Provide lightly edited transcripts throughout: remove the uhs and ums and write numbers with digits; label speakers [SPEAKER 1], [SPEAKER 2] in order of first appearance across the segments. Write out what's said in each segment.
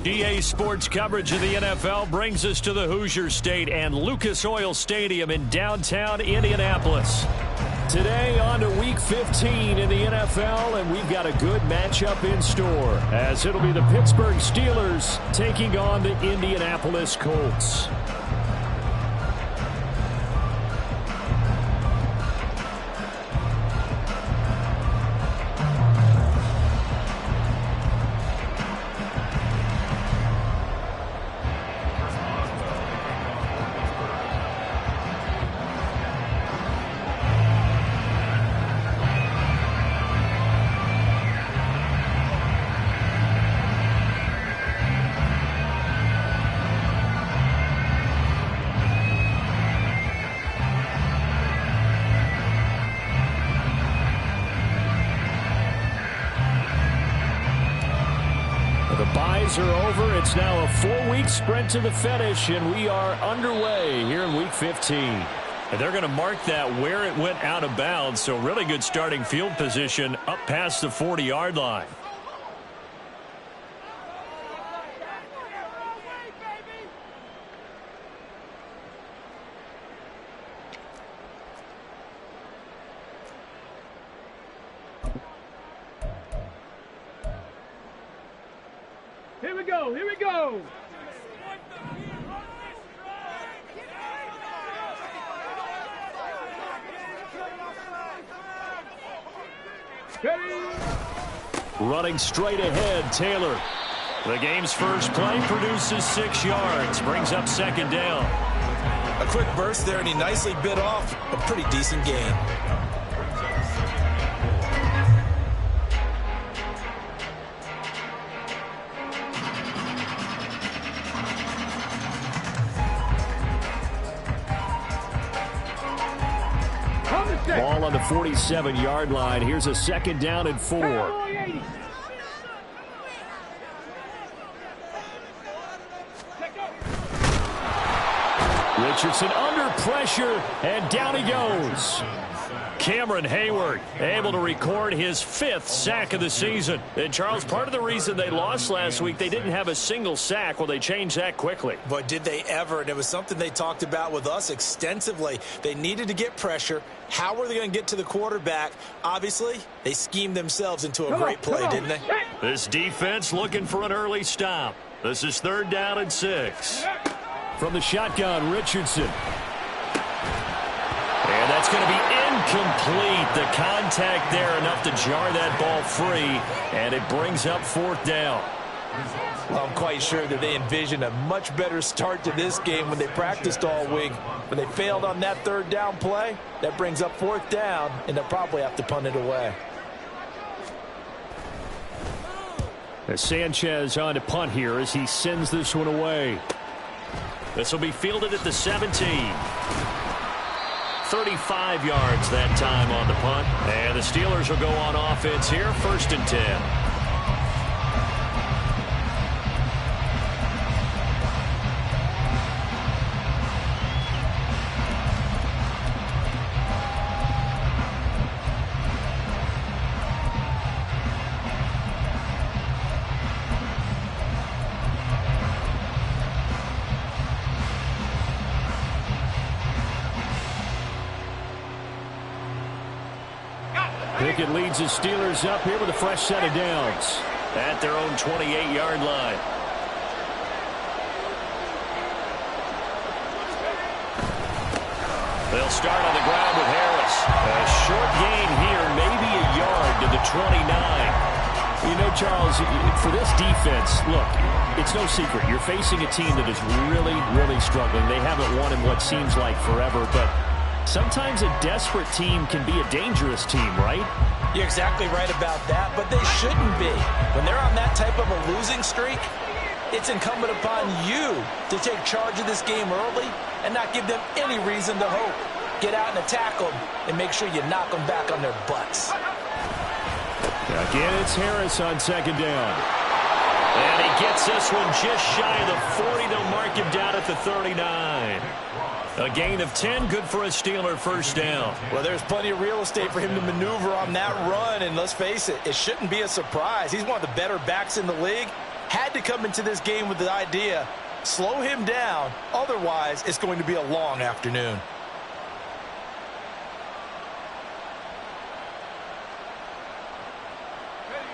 [SPEAKER 1] EA Sports coverage of the NFL brings us to the Hoosier State and Lucas Oil Stadium in downtown Indianapolis. Today on to Week 15 in the NFL, and we've got a good matchup in store, as it'll be the Pittsburgh Steelers taking on the Indianapolis Colts. Are over. It's now a 4-week sprint to the finish, and we are underway here in Week 15. And they're going to mark that where it went out of bounds, so really good starting field position up past the 40-yard line.
[SPEAKER 2] Here we go, here we go.
[SPEAKER 1] Running straight ahead, Taylor. The game's first play produces 6 yards, brings up second down.
[SPEAKER 3] A quick burst there, and he nicely bit off a pretty decent gain.
[SPEAKER 1] Ball on the 47-yard line. Here's a second down and 4. Richardson under pressure, and down he goes. Cameron Hayward able to record his 5th sack of the season. And, Charles, part of the reason they lost last week, they didn't have a single sack. Well, they changed that quickly.
[SPEAKER 3] But did they ever? And it was something they talked about with us extensively. They needed to get pressure. How were they going to get to the quarterback? Obviously, they schemed themselves into a great play, didn't they?
[SPEAKER 1] This defense looking for an early stop. This is 3rd down and 6. From the shotgun, Richardson. And that's going to be incomplete. The contact there enough to jar that ball free, and it brings up 4th down.
[SPEAKER 3] Well, I'm quite sure that they envisioned a much better start to this game when they practiced all week. When they failed on that 3rd down play, that brings up 4th down, and they'll probably have to punt it away.
[SPEAKER 1] As Sanchez on to punt here as he sends this one away. This will be fielded at the 17. 35 yards that time on the punt. And the Steelers will go on offense here, 1st and 10. Pickett leads the Steelers up here with a fresh set of downs at their own 28-yard line. They'll start on the ground with Harris. A short gain here, maybe a yard to the 29. You know, Charles, for this defense, look, it's no secret. You're facing a team that is really, really struggling. They haven't won in what seems like forever, but sometimes a desperate team can be a dangerous team, right?
[SPEAKER 3] You're exactly right about that, but they shouldn't be. When they're on that type of a losing streak, it's incumbent upon you to take charge of this game early and not give them any reason to hope. Get out and attack them and make sure you knock them back on their butts.
[SPEAKER 1] Again, it's Harris on 2nd down. And he gets this one just shy of the 40. They'll mark him down at the 39. A gain of 10, good for a Steeler 1st down.
[SPEAKER 3] Well, there's plenty of real estate for him to maneuver on that run, and let's face it, it shouldn't be a surprise. He's one of the better backs in the league. had to come into this game with the idea, slow him down, otherwise it's going to be a long afternoon.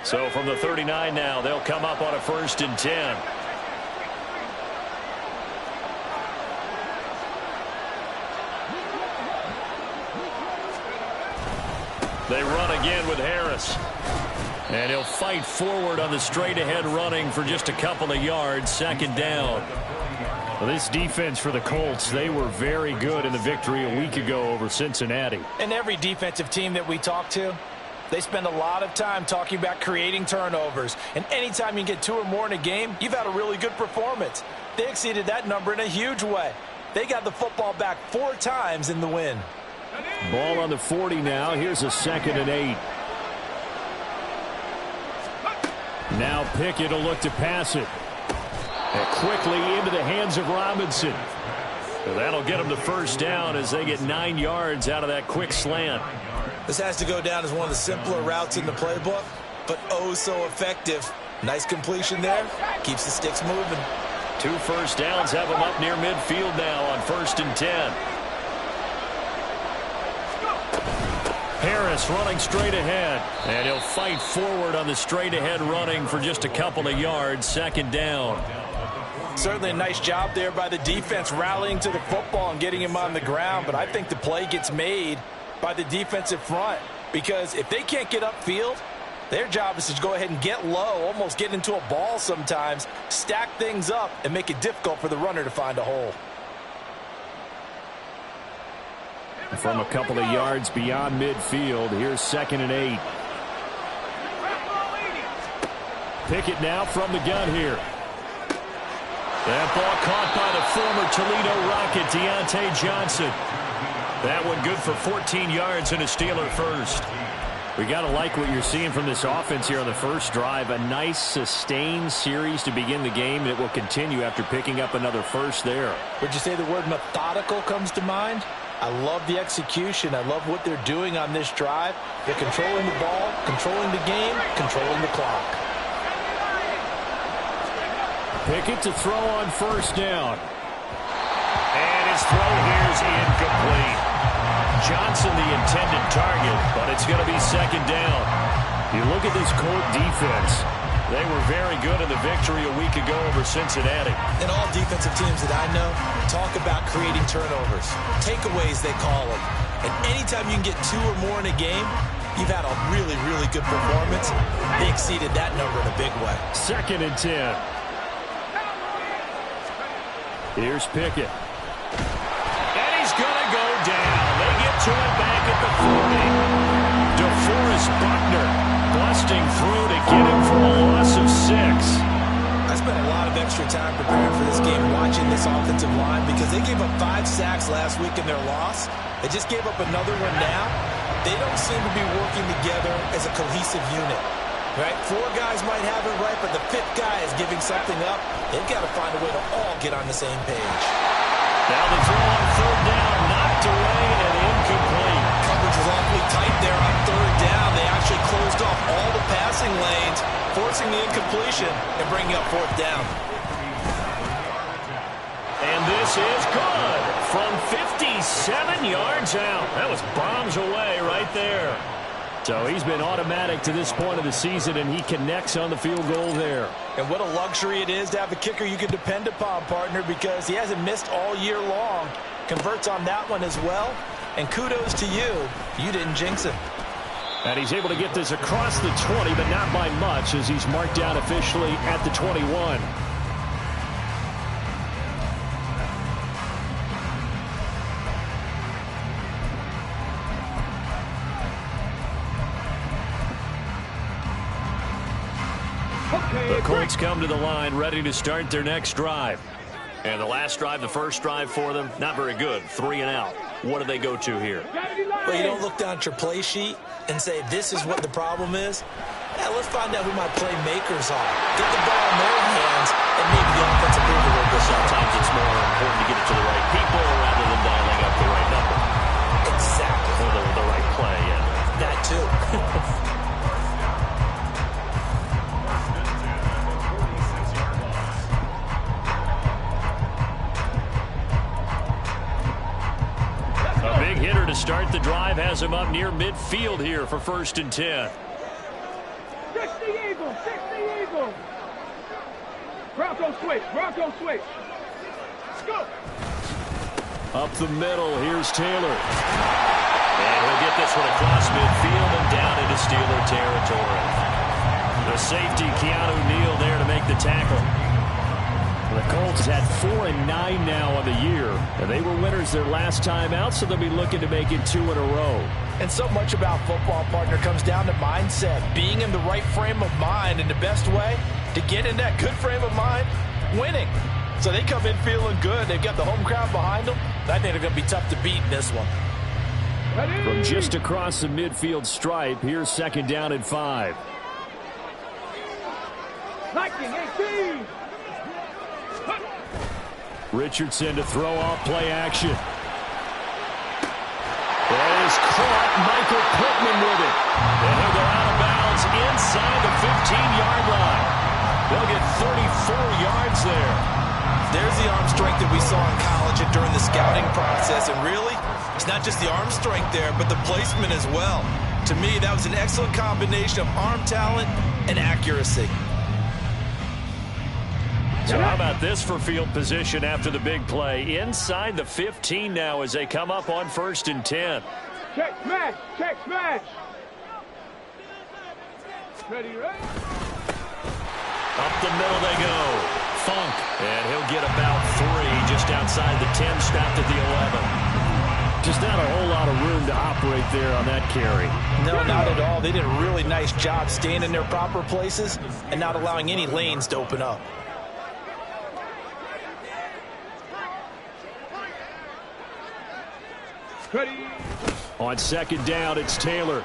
[SPEAKER 1] So from the 39 now, they'll come up on a 1st and 10. They run again with Harris. And he'll fight forward on the straight-ahead running for just a couple of yards, 2nd down. Well, this defense for the Colts, they were very good in the victory a week ago over Cincinnati.
[SPEAKER 3] And every defensive team that we talk to, they spend a lot of time talking about creating turnovers. And anytime you get 2 or more in a game, you've had a really good performance. They exceeded that number in a huge way. They got the football back 4 times in the win.
[SPEAKER 1] Ball on the 40 now. Here's a 2nd and 8. Now Pickett will look to pass it. And quickly into the hands of Robinson. So that'll get them the 1st down as they get 9 yards out of that quick slant.
[SPEAKER 3] This has to go down as one of the simpler routes in the playbook, but oh so effective. Nice completion there. Keeps the sticks moving.
[SPEAKER 1] 2 first downs have them up near midfield now on 1st and 10. Harris running straight ahead, and he'll fight forward on the straight ahead running for just a couple of yards, 2nd down.
[SPEAKER 3] Certainly a nice job there by the defense rallying to the football and getting him on the ground, but I think the play gets made by the defensive front, because if they can't get upfield, their job is to go ahead and get low, almost get into a ball sometimes, stack things up, and make it difficult for the runner to find a hole.
[SPEAKER 1] From a couple of yards beyond midfield, here's 2nd and 8. Pickett now from the gun here. That ball caught by the former Toledo Rocket, Deontay Johnson. That one good for 14 yards and a Steeler first. We got to like what you're seeing from this offense here on the first drive. A nice sustained series to begin the game, and it will continue after picking up another first there.
[SPEAKER 3] Would you say the word methodical comes to mind? I love the execution. I love what they're doing on this drive. They're controlling the ball, controlling the game, controlling the clock.
[SPEAKER 1] Pickett to throw on 1st down. And his throw here is incomplete. Johnson the intended target, but it's going to be 2nd down. You look at this Colt defense. They were very good in the victory a week ago over Cincinnati.
[SPEAKER 3] And all defensive teams that I know talk about creating turnovers. Takeaways, they call them. And anytime you can get 2 or more in a game, you've had a really, really good performance. They exceeded that number in a big way.
[SPEAKER 1] 2nd and 10. Here's Pickett. And he's going to go down. They get to it back at the 40. DeForest Buckner busting through to get him for a loss of 6.
[SPEAKER 3] I spent a lot of extra time preparing for this game, watching this offensive line, because they gave up 5 sacks last week in their loss. They just gave up another one now. They don't seem to be working together as a cohesive unit. Right? 4 guys might have it right, but the 5th guy is giving something up. They've got to find a way to all get on the same page.
[SPEAKER 1] Now the throw on 3rd down, knocked away and incomplete.
[SPEAKER 3] Coverage was awfully tight there on 3rd down. They actually closed off all the passing lanes, forcing the incompletion and bringing up 4th down.
[SPEAKER 1] And this is good from 57 yards out. That was bombs away right there. So he's been automatic to this point of the season, and he connects on the field goal there.
[SPEAKER 3] And what a luxury it is to have a kicker you can depend upon, partner, because he hasn't missed all year long. Converts on that one as well. And kudos to you. You didn't jinx him.
[SPEAKER 1] And he's able to get this across the 20, but not by much, as he's marked down officially at the 21. The Colts come to the line, ready to start their next drive. And the last drive, the first drive for them, not very good. 3 and out. What do they go to here?
[SPEAKER 3] Well, you don't look down at your play sheet and say, this is what the problem is. Yeah, let's find out who my playmakers are. Get the ball in their hands and maybe the offensive move a little bit.
[SPEAKER 1] Sometimes it's more important to get it to the right people rather than dialing up the right number.
[SPEAKER 3] Exactly.
[SPEAKER 1] Or the right play, yeah.
[SPEAKER 3] That too.
[SPEAKER 1] start the drive has him up near midfield here for 1st and 10.
[SPEAKER 2] 60 Eagles, 60 Eagles. Bronco switch, Bronco switch. Let's go.
[SPEAKER 1] Up the middle, here's Taylor. And he'll get this one across midfield and down into Steeler territory. The safety, Keanu Neal, there to make the tackle. The Colts had 4-9 now on the year, and they were winners their last time out, so they'll be looking to make it 2 in a row.
[SPEAKER 3] And so much about football, partner, comes down to mindset, being in the right frame of mind, and the best way to get in that good frame of mind, winning. So they come in feeling good. They've got the home crowd behind them. I think they're going to be tough to beat in this one.
[SPEAKER 1] From just across the midfield stripe, here's 2nd down and 5.
[SPEAKER 2] Lightning 18.
[SPEAKER 1] Richardson to throw off play action. That is caught. Michael Pittman with it. And he'll go out of bounds inside the 15-yard line. They'll get 34 yards there.
[SPEAKER 3] There's the arm strength that we saw in college and during the scouting process. And really, it's not just the arm strength there, but the placement as well. To me, that was an excellent combination of arm talent and accuracy.
[SPEAKER 1] So how about this for field position after the big play? Inside the 15 now as they come up on 1st and 10.
[SPEAKER 2] Check smash, check smash. Ready, ready.
[SPEAKER 1] Up the middle they go. Funk. And he'll get about 3 just outside the 10, stopped at the 11. Just not a whole lot of room to operate there on that carry.
[SPEAKER 3] No, not at all. They did a really nice job staying in their proper places and not allowing any lanes to open up.
[SPEAKER 2] Ready.
[SPEAKER 1] On 2nd down, it's Taylor.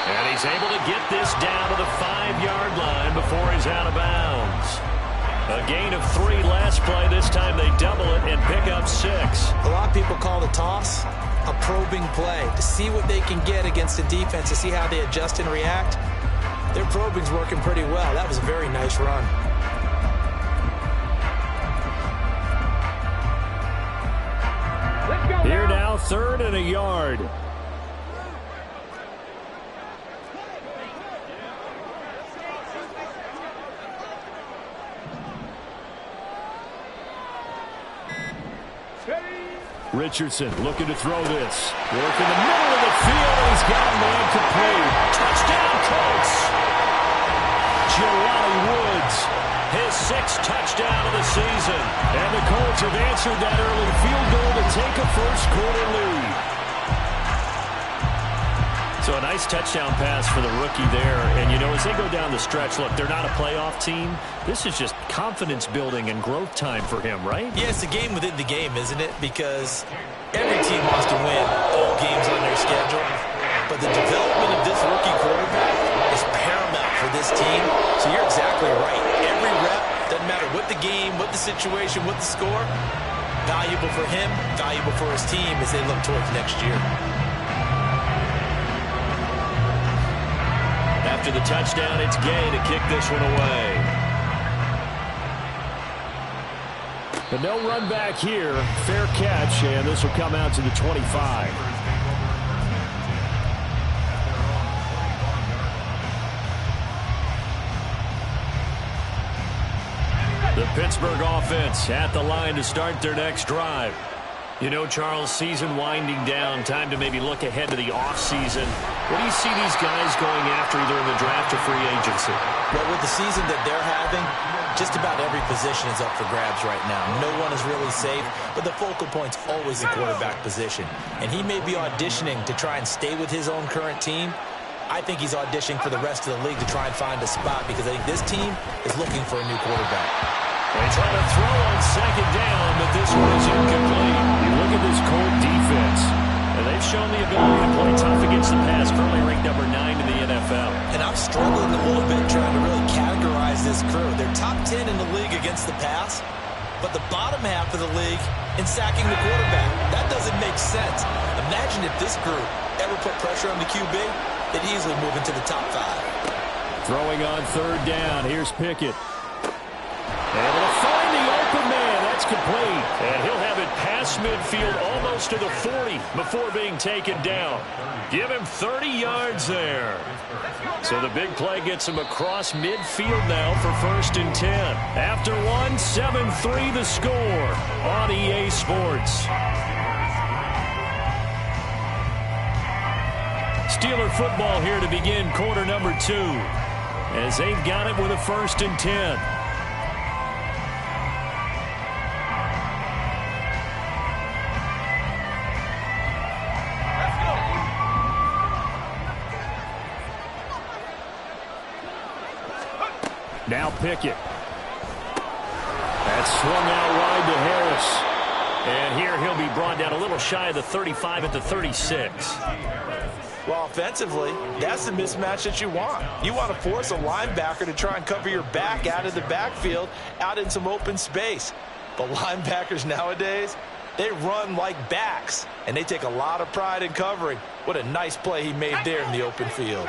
[SPEAKER 1] And he's able to get this down to the 5-yard line before he's out of bounds. A gain of 3 last play. This time they double it and pick up 6.
[SPEAKER 3] A lot of people call the toss a probing play to see what they can get against the defense, to see how they adjust and react. Their probing's working pretty well. That was a very nice run.
[SPEAKER 1] Here now, 3rd and a yard. Richardson looking to throw this. Work in the middle of the field, and he's got a man complete. Touchdown, Colts! Jelani Woods, his 6th touchdown of the season. And the Colts have answered that early field goal to take a first-quarter lead. So a nice touchdown pass for the rookie there. And, you know, as they go down the stretch, look, they're not a playoff team. This is just confidence building and growth time for him, right?
[SPEAKER 3] Yeah, it's a game within the game, isn't it? Because every team wants to win all games on their schedule. But the development of this rookie quarterback is paramount for this team. So you're exactly right. Every rep, doesn't matter what the game, what the situation, what the score, valuable for him, valuable for his team as they look towards next year. After the touchdown, it's Gay to kick this one away.
[SPEAKER 1] But no run back here. Fair catch, and this will come out to the 25. The Pittsburgh offense at the line to start their next drive. You know, Charles, season winding down, time to maybe look ahead to the offseason. What do you see these guys going after either in the draft or free agency?
[SPEAKER 3] Well, with the season that they're having, just about every position is up for grabs right now. No one is really safe, but the focal point's always the quarterback position. And he may be auditioning to try and stay with his own current team. I think he's auditioning for the rest of the league to try and find a spot because I think this team is looking for a new quarterback.
[SPEAKER 1] They try to throw on 2nd down, but this one is incomplete. You look at this Colt defense, and they've shown the ability to play tough against the pass, currently ranked number 9 in the NFL.
[SPEAKER 3] And I'm struggling a little bit trying to really categorize this crew. They're top 10 in the league against the pass, but the bottom half of the league in sacking the quarterback. That doesn't make sense. Imagine if this group ever put pressure on the QB, they'd easily move into the top 5.
[SPEAKER 1] Throwing on 3rd down, here's Pickett. Able to find the open man. That's complete. And he'll have it past midfield almost to the 40 before being taken down. Give him 30 yards there. So the big play gets him across midfield now for 1st and 10. After one, 7-3 the score on EA Sports. Steeler football here to begin quarter number 2 as they've got it with a 1st and 10. Now Pickett. That's swung out wide to Harris. And here he'll be brought down a little shy of the 35 at the 36.
[SPEAKER 3] Well, offensively, that's the mismatch that you want. You want to force a linebacker to try and cover your back out of the backfield, out in some open space. But linebackers nowadays, they run like backs, and they take a lot of pride in covering. What a nice play he made there in the open field.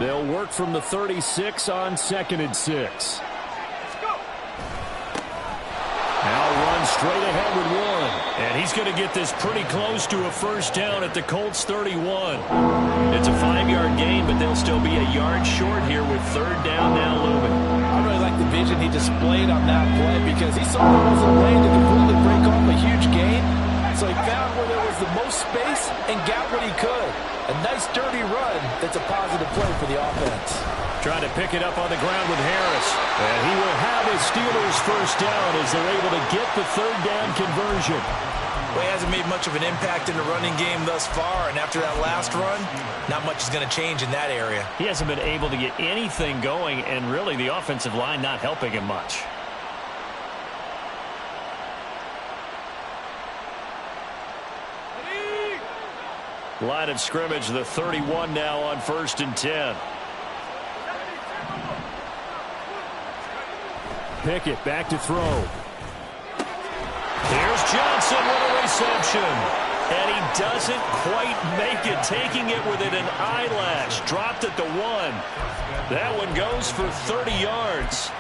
[SPEAKER 1] They'll work from the 36 on 2nd and 6. Now run straight ahead with one. And he's going to get this pretty close to a 1st down at the Colts 31. It's a 5-yard gain, but they'll still be a yard short here with 3rd down now looming.
[SPEAKER 3] I really like the vision he displayed on that play because he saw there was a lane to completely break off a huge gain. So he found where there was the most space and got what he could. A nice dirty run that's a positive play for the offense.
[SPEAKER 1] Trying to pick it up on the ground with Harris. And he will have his Steelers 1st down as they're able to get the 3rd down conversion.
[SPEAKER 3] Well, he hasn't made much of an impact in the running game thus far, and after that last run, not much is going to change in that area.
[SPEAKER 1] He hasn't been able to get anything going, and really the offensive line not helping him much. Line of scrimmage, the 31 now on 1st and 10. Pickett back to throw. Here's Johnson with a reception. And he doesn't quite make it, taking it within an eyelash. Dropped at the 1. That one goes for 30 yards.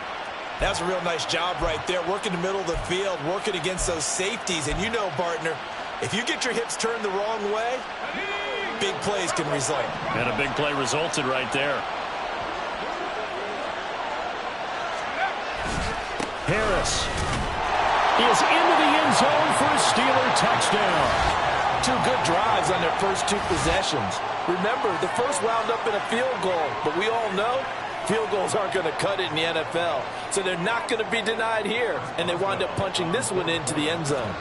[SPEAKER 3] That's a real nice job right there, working the middle of the field, working against those safeties. And you know, partner, if you get your hips turned the wrong way, big plays can result.
[SPEAKER 1] And a big play resulted right there. Harris is into the end zone for a Steeler touchdown.
[SPEAKER 3] 2 good drives on their first 2 possessions. Remember, the first wound up in a field goal, but we all know field goals aren't going to cut it in the NFL. So they're not going to be denied here, and they wind up punching this one into the end zone.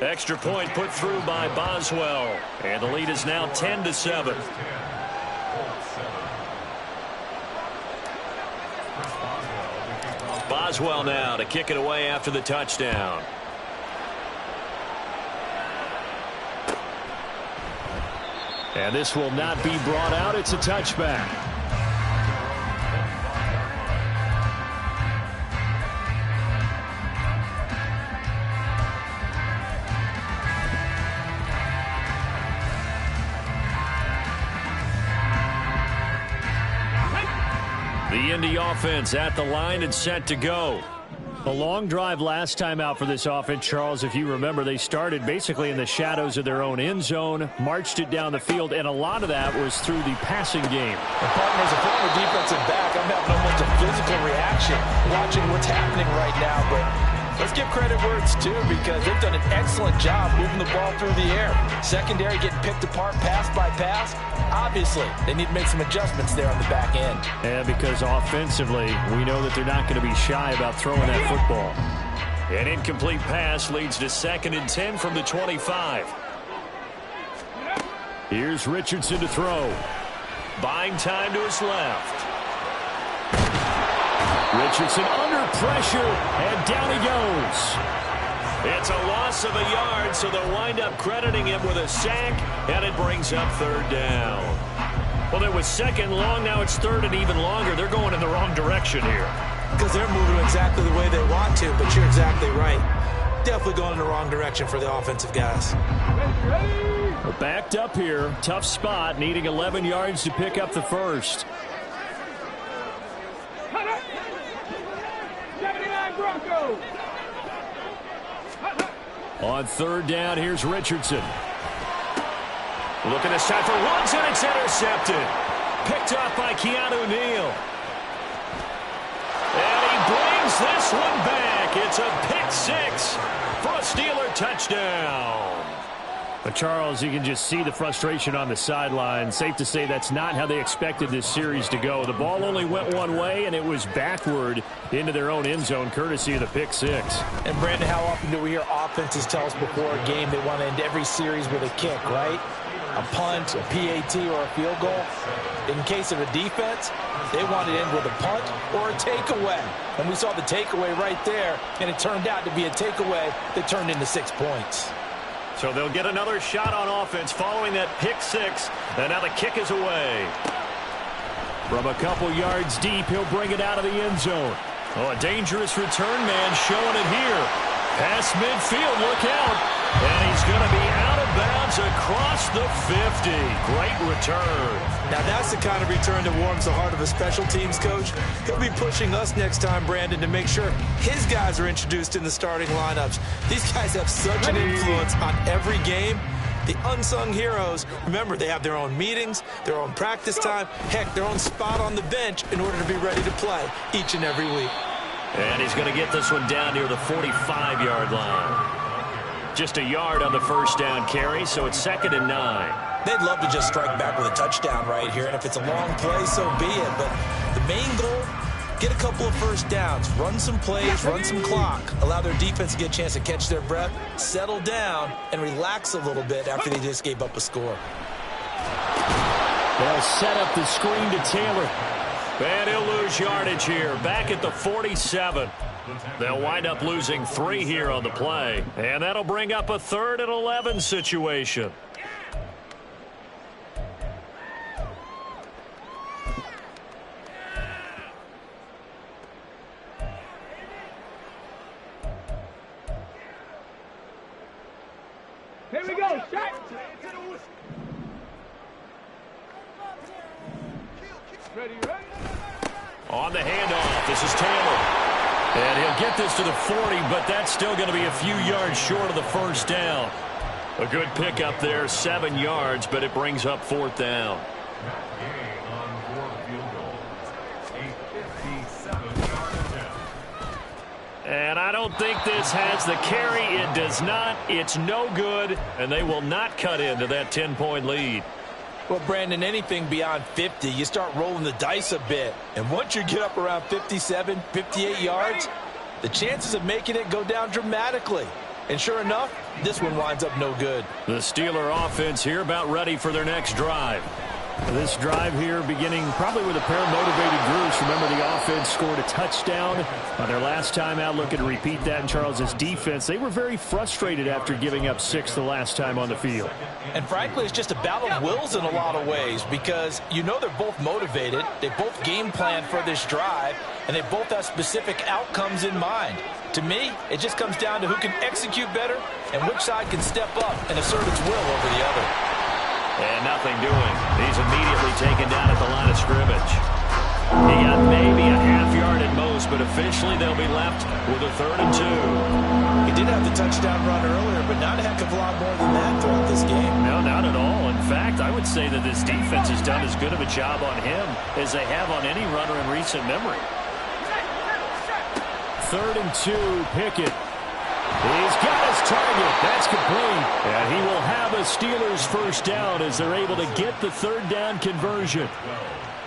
[SPEAKER 1] Extra point put through by Boswell. And the lead is now 10-7. Boswell now to kick it away after the touchdown. And this will not be brought out. It's a touchback. The Indy offense at the line and set to go. A long drive last time out for this offense, Charles. If you remember, they started basically in the shadows of their own end zone, marched it down the field, and a lot of that was through the passing game.
[SPEAKER 3] And partners, a former defensive back, I'm having almost a physical reaction watching what's happening right now, but let's give credit where it's due because they've done an excellent job moving the ball through the air. Secondary getting picked apart pass by pass. Obviously, they need to make some adjustments there on the back end.
[SPEAKER 1] And because offensively, we know that they're not going to be shy about throwing that football. An incomplete pass leads to 2nd and 10 from the 25. Here's Richardson to throw. Buying time to his left. Richardson under pressure, and down he goes. It's a loss of a yard, so they'll wind up crediting him with a sack, and it brings up 3rd down. Well, it was 2nd long, now it's 3rd and even longer. They're going in the wrong direction here.
[SPEAKER 3] Because they're moving exactly the way they want to, but you're exactly right. Definitely going in the wrong direction for the offensive guys.
[SPEAKER 1] We're backed up here. Tough spot, needing 11 yards to pick up the first.
[SPEAKER 2] go.
[SPEAKER 1] On third down, here's Richardson. Looking this time for Woods, and it's intercepted. Picked up by Keanu Neal. And he brings this one back. It's a pick six for a Steeler touchdown. But Charles, you can just see the frustration on the sideline. Safe to say that's not how they expected this series to go. The ball only went one way, and it was backward into their own end zone, courtesy of the pick six.
[SPEAKER 3] And, Brandon, how often do we hear offenses tell us before a game they want to end every series with a kick, right? A punt, a PAT, or a field goal. In case of a defense, they want to end with a punt or a takeaway. And we saw the takeaway right there, and it turned out to be a takeaway that turned into 6 points.
[SPEAKER 1] So they'll get another shot on offense following that pick six. And now the kick is away. From a couple yards deep, he'll bring it out of the end zone. Oh, a dangerous return man showing it here. Past midfield, look out. And he's going to be out of bounds across the 50. Great return.
[SPEAKER 3] Now that's the kind of return that warms the heart of a special teams coach. He'll be pushing us next time, Brandon, to make sure his guys are introduced in the starting lineups. These guys have such an influence on every game. The unsung heroes, remember, they have their own meetings, their own practice time, heck, their own spot on the bench in order to be ready to play each and every week.
[SPEAKER 1] And he's going to get this one down near the 45-yard line. Just a yard on the first down carry, so it's 2nd and 9.
[SPEAKER 3] They'd love to just strike back with a touchdown right here, and if it's a long play, so be it. But the main goal, get a couple of first downs, run some plays, run some clock, allow their defense to get a chance to catch their breath, settle down, and relax a little bit after they just gave up a score.
[SPEAKER 1] They'll set up the screen to Taylor. And he'll lose yardage here, back at the 47. They'll wind up losing 3 here on the play. And that'll bring up a 3rd and 11 situation.
[SPEAKER 2] Here we go, shot. Ready, ready.
[SPEAKER 1] On the handoff, this is Taylor. And he'll get this to the 40, but that's still going to be a few yards short of the first down. A good pickup there, 7 yards, but it brings up 4th down. And I don't think this has the carry. It does not. It's no good, and they will not cut into that 10-point lead.
[SPEAKER 3] Well, Brandon, anything beyond 50, you start rolling the dice a bit. And once you get up around 57, 58 yards, the chances of making it go down dramatically. And sure enough, this one winds up no good.
[SPEAKER 1] The Steeler offense here about ready for their next drive. This drive here beginning probably with a pair of motivated groups. Remember, the offense scored a touchdown on their last time out. Looking to repeat that in Charles's defense. They were very frustrated after giving up 6 the last time on the field.
[SPEAKER 3] And frankly, it's just a battle of wills in a lot of ways because you know they're both motivated. They both game plan for this drive, and they both have specific outcomes in mind. To me, it just comes down to who can execute better and which side can step up and assert its will over the other.
[SPEAKER 1] And nothing doing. He's immediately taken down at the line of scrimmage. He got maybe a half yard at most, but officially they'll be left with a 3rd and 2.
[SPEAKER 3] He did have the touchdown run earlier, but not a heck of a lot more than that throughout this game.
[SPEAKER 1] No, not at all. In fact, I would say that this defense has done as good of a job on him as they have on any runner in recent memory. 3rd and 2, Pickett. He's got his target. That's complete. And he will have a Steelers first down as they're able to get the 3rd down conversion.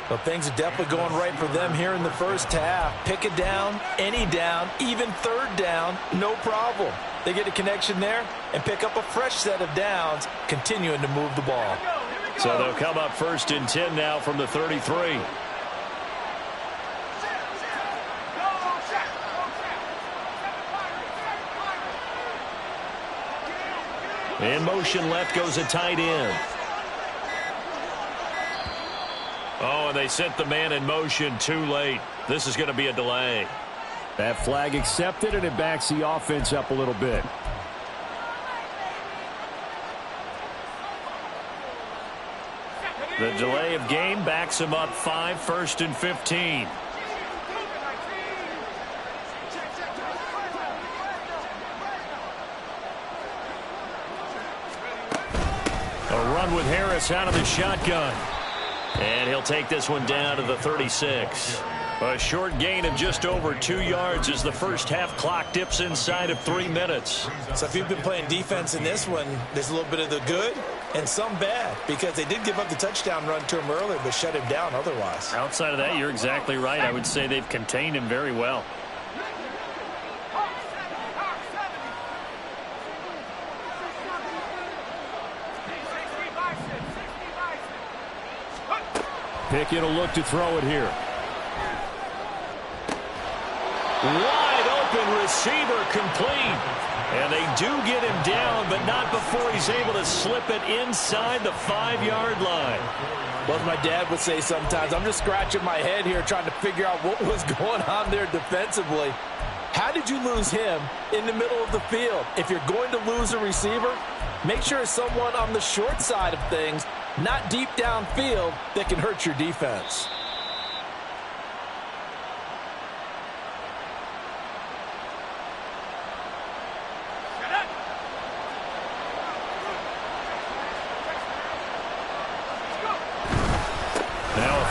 [SPEAKER 3] Well, things are definitely going right for them here in the first half. Pick it down, any down, even 3rd down, no problem. They get a connection there and pick up a fresh set of downs, continuing to move the ball.
[SPEAKER 1] So they'll come up 1st and 10 now from the 33. In motion left goes a tight end. Oh, and they sent the man in motion too late. This is going to be a delay. That flag accepted, and it backs the offense up a little bit. The delay of game backs him up 5, 1st and 15. ground with Harris out of the shotgun. And he'll take this one down to the 36. A short gain of just over 2 yards as the first half clock dips inside of 3 minutes.
[SPEAKER 3] So if you've been playing defense in this one, there's a little bit of the good and some bad, because they did give up the touchdown run to him earlier but shut him down otherwise.
[SPEAKER 1] Outside of that, you're exactly right. I would say they've contained him very well. Pickett will look to throw it here. Wide open receiver, complete. And they do get him down, but not before he's able to slip it inside the 5-yard line.
[SPEAKER 3] Well, as my dad would say sometimes, I'm just scratching my head here trying to figure out what was going on there defensively. How did you lose him in the middle of the field? If you're going to lose a receiver, make sure it's someone on the short side of things, not deep downfield, that can hurt your defense.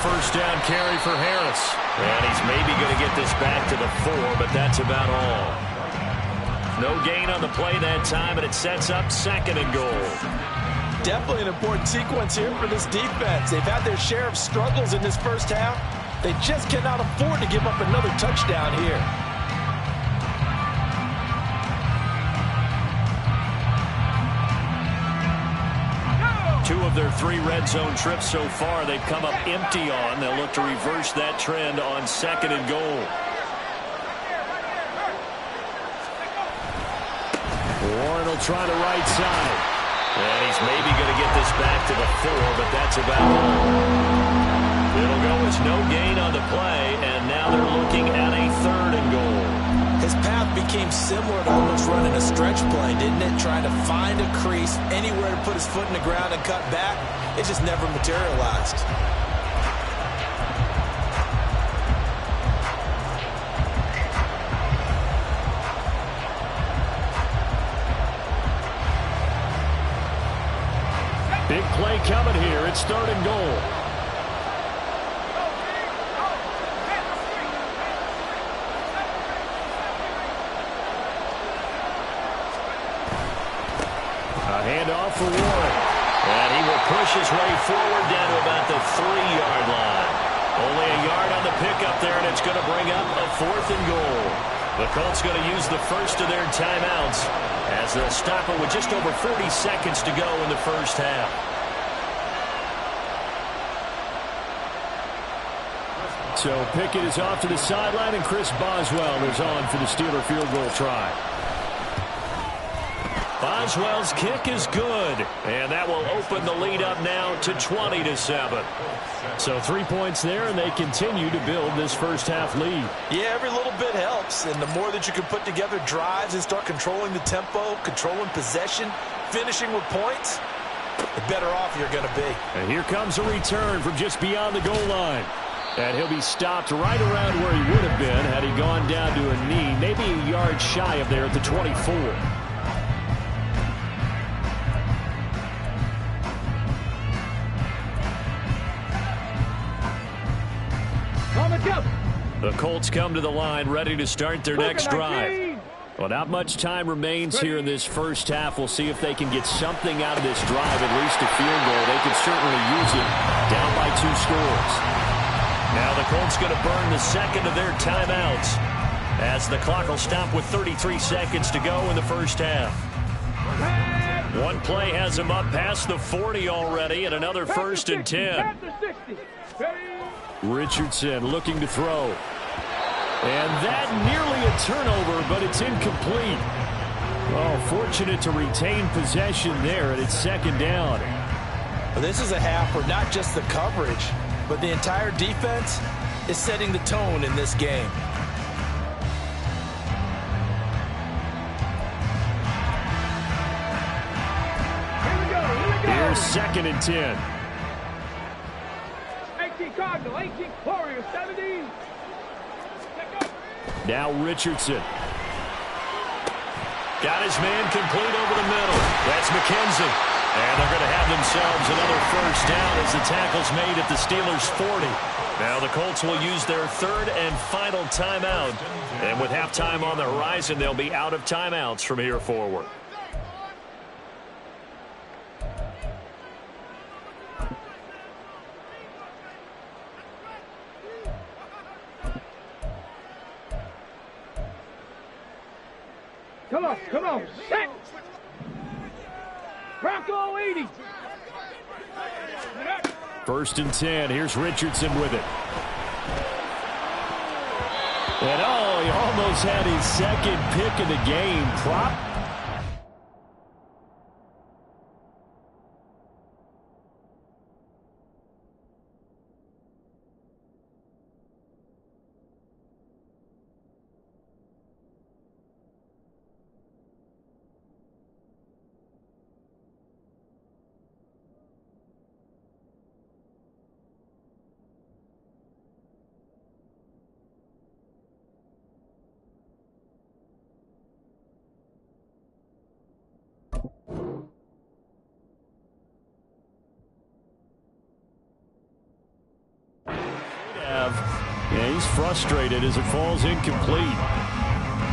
[SPEAKER 1] First down carry for Harris. And he's maybe going to get this back to the 4, but that's about all. No gain on the play that time, and it sets up 2nd and goal.
[SPEAKER 3] Definitely an important sequence here for this defense. They've had their share of struggles in this first half. They just cannot afford to give up another touchdown here.
[SPEAKER 1] Two of their 3 red zone trips so far they've come up empty on. They'll look to reverse that trend on 2nd and goal. Warren will try the right side. And he's maybe going to get this back to the 4, but that's about all. It'll go as no gain on the play, and now they're looking at a 3rd and goal.
[SPEAKER 3] His path became similar to almost running a stretch play, didn't it? Trying to find a crease, anywhere to put his foot in the ground and cut back. It just never materialized.
[SPEAKER 1] Big play coming here. It's 3rd and goal. Handoff for Warren. And he will push his way forward down to about the 3-yard line. Only a yard on the pickup there, and it's going to bring up a 4th and goal. The Colts going to use the first of their timeouts as they'll stop it with just over 40 seconds to go in the first half. So Pickett is off to the sideline, and Chris Boswell is on for the Steeler field goal try. Boswell's kick is good, and that will open the lead up now to 20-7. So 3 points there, and they continue to build this first half lead.
[SPEAKER 3] Yeah, every little bit helps, and the more that you can put together drives and start controlling the tempo, controlling possession, finishing with points, the better off you're going to be.
[SPEAKER 1] And here comes a return from just beyond the goal line. And he'll be stopped right around where he would have been had he gone down to a knee, maybe a yard shy of there at the 24. The Colts come to the line ready to start their next drive. Well, not much time remains here in this first half. We'll see if they can get something out of this drive, at least a field goal. They could certainly use it down by 2 scores. Now the Colts going to burn the 2nd of their timeouts as the clock will stop with 33 seconds to go in the first half. One play has them up past the 40 already, and another 1st and 10. Richardson looking to throw. And that nearly a turnover, but it's incomplete. Oh, fortunate to retain possession there, and it's 2nd down.
[SPEAKER 3] Well, this is a half where not just the coverage, but the entire defense is setting the tone in this game.
[SPEAKER 1] Here's 2nd and 10.
[SPEAKER 2] 18 Cardinal, 18 Warriors, 17.
[SPEAKER 1] Now Richardson. Got his man complete over the middle. That's McKenzie. And they're going to have themselves another first down as the tackle's made at the Steelers' 40. Now the Colts will use their third and final timeout. And with halftime on the horizon, they'll be out of timeouts from here forward.
[SPEAKER 2] Come on, set! Bronco 80!
[SPEAKER 1] First and 10, here's Richardson with it. And he almost had his second pick of the game. Prop. Yeah, he's frustrated as it falls incomplete.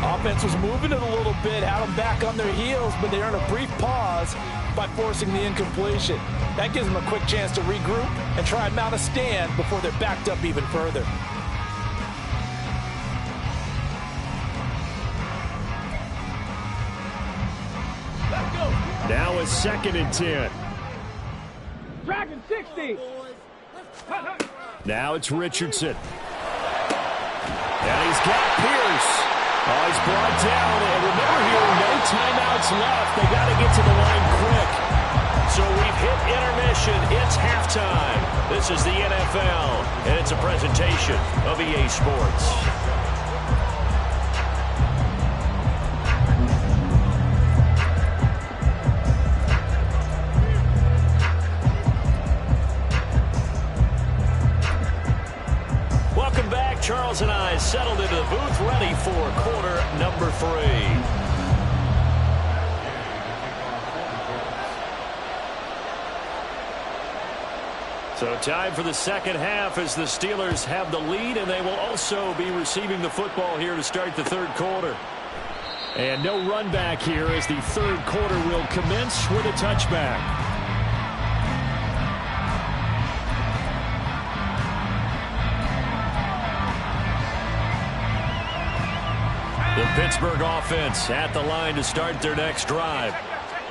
[SPEAKER 3] Offense was moving it a little bit, had them back on their heels, but they earned a brief pause by forcing the incompletion. That gives them a quick chance to regroup and try and mount a stand before they're backed up even further.
[SPEAKER 1] Now a second and 10.
[SPEAKER 2] Dragon 60!
[SPEAKER 1] Now it's Richardson. And he's got Pierce. He's brought down. And remember here, no timeouts left. They got to get to the line quick. So we've hit intermission. It's halftime. This is the NFL, and it's a presentation of EA Sports. Charles and I settled into the booth, ready for quarter number 3. So time for the second half as the Steelers have the lead, and they will also be receiving the football here to start the third quarter. And no run back here as the third quarter will commence with a touchback. The Pittsburgh offense at the line to start their next drive.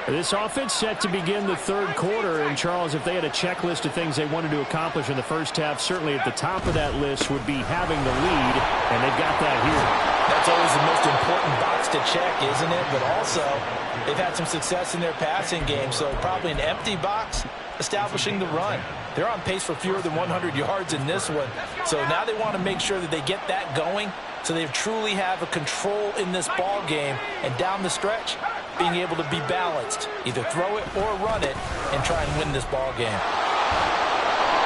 [SPEAKER 1] This offense set to begin the third quarter. And, Charles, if they had a checklist of things they wanted to accomplish in the first half, certainly at the top of that list would be having the lead, and they've got that here.
[SPEAKER 3] That's always the most important box to check, isn't it? But also, they've had some success in their passing game, so probably an empty box establishing the run. They're on pace for fewer than 100 yards in this one. So now they want to make sure that they get that going so they truly have a control in this ball game, and down the stretch, being able to be balanced, either throw it or run it, and try and win this ball game.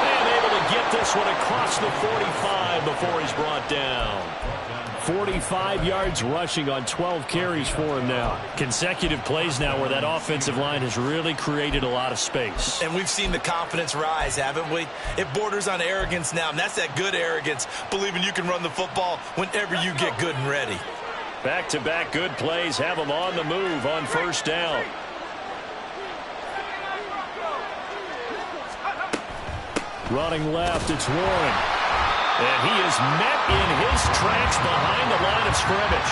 [SPEAKER 1] And able to get this one across the 45 before he's brought down. 45 yards rushing on 12 carries for him now. Consecutive plays now where that offensive line has really created a lot of space.
[SPEAKER 4] And we've seen the confidence rise, haven't we? It borders on arrogance now, and that's that good arrogance, believing you can run the football whenever you get good and ready.
[SPEAKER 1] Back-to-back good plays have them on the move on first down. Running left, it's Warren. And he is met in his tracks behind the line of scrimmage.